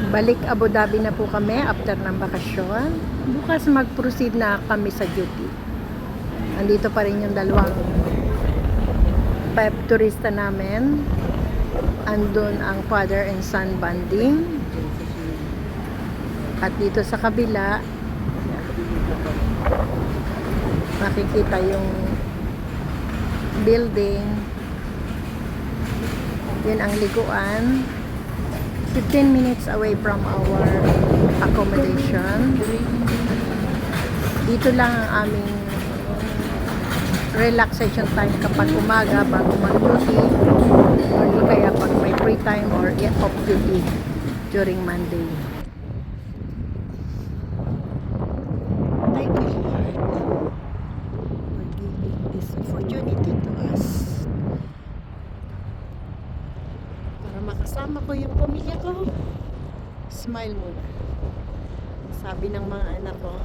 Balik Abu Dhabi na po kami after ng bakasyon. Bukas mag-proceed na kami sa duty. Andito pa rin yung dalawang turista namin. Andun ang father and son bonding. At dito sa kabila, makikita yung building. Yun ang liguan. 15 minutes away from our accommodation. Dito lang ang aming relaxation time kapag umaga bago mag-duty, or di kaya pag may free time or off duty during Monday. Thank you, Lord, for giving this opportunity to us para makasama ko yung pamilya ko. Smile muna. Sabi ng mga anak ko,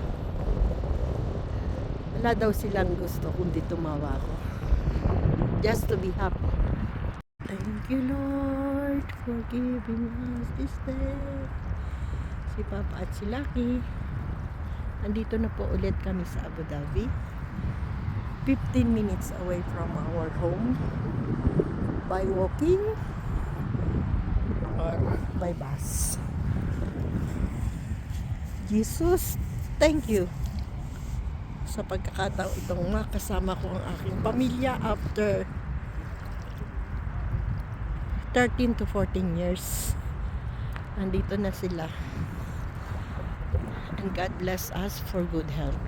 wala daw silang gusto kundi tumawa ako. Just to be happy. Thank you, Lord, for giving us this day. Si Papa at si Lucky. Andito na po ulit kami sa Abu Dhabi. 15 minutes away from our home. By walking or by bus. Jesus, thank you sa pagkakataon itong makasama ko ang aking pamilya after 13 to 14 years. Andito na sila. And God bless us for good health.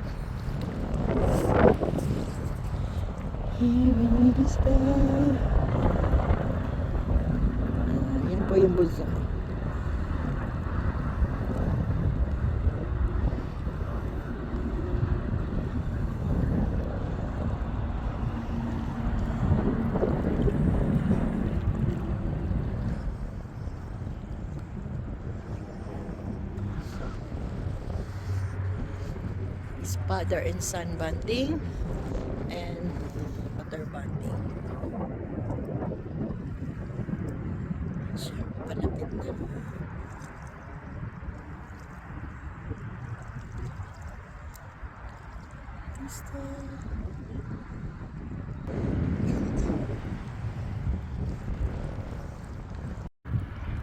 Here is there. Yan po yung bulsa ko. Father and son bonding and mother bonding. Siya, palapit na.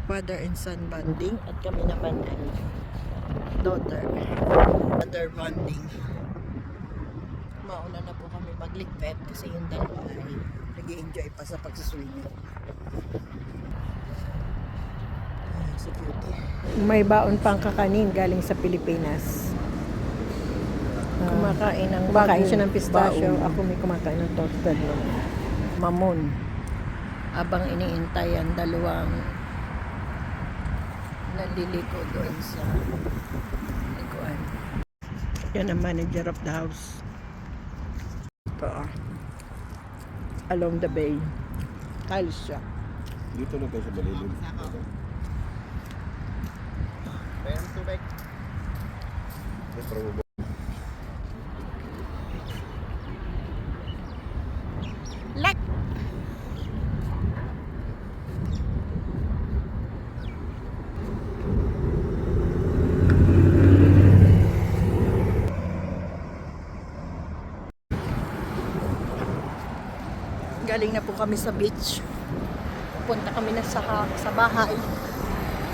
Father and son bonding at kami naman ay daughter mother bonding. Mauna na po kami magligpit kasi yung dalawa ay nag-i-enjoy pa sa pagsaswimming. May baon pang kakanin galing sa Pilipinas. Kumakain siya ng pistachio. Ako may kumakain ng toasted no. Mamon. Abang iniintay ang dalawang naliliko doon sa likuan. Yan ang manager of the house. Ito, along the bay. Tiles siya. Dito na tayo sa Balilim. Mayroon tubig. Lek! Galing na po kami sa beach. Punta kami na sa bahay.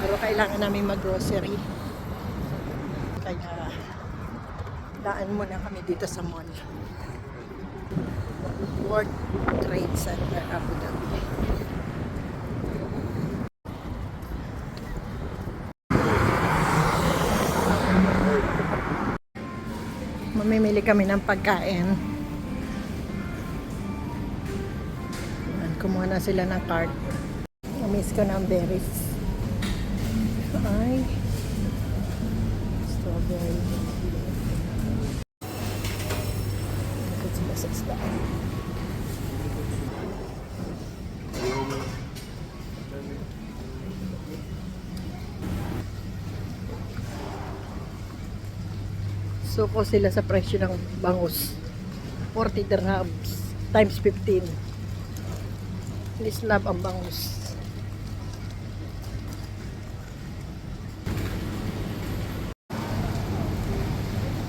Pero kailangan namin mag-grocery. Kaya daan muna kami dito sa mall. World Trade Center, Abu Dhabi. Mamimili kami ng pagkain. Kumuha na sila ng cart. Namiss ko ng berries. Ay, strawberry. Ikot sila sa isdaan. Suko sila sa presyo ng bangus. 40 dirhams times 15. Please love ang bangus.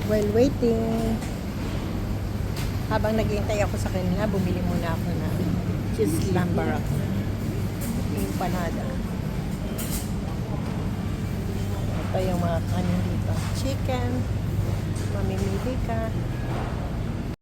While waiting, habang naghihintay ako sa kanila, bumili muna ako ng cheese lambarak. Empanada. Ito yung mga kanin dito. Chicken. Mamimili ka.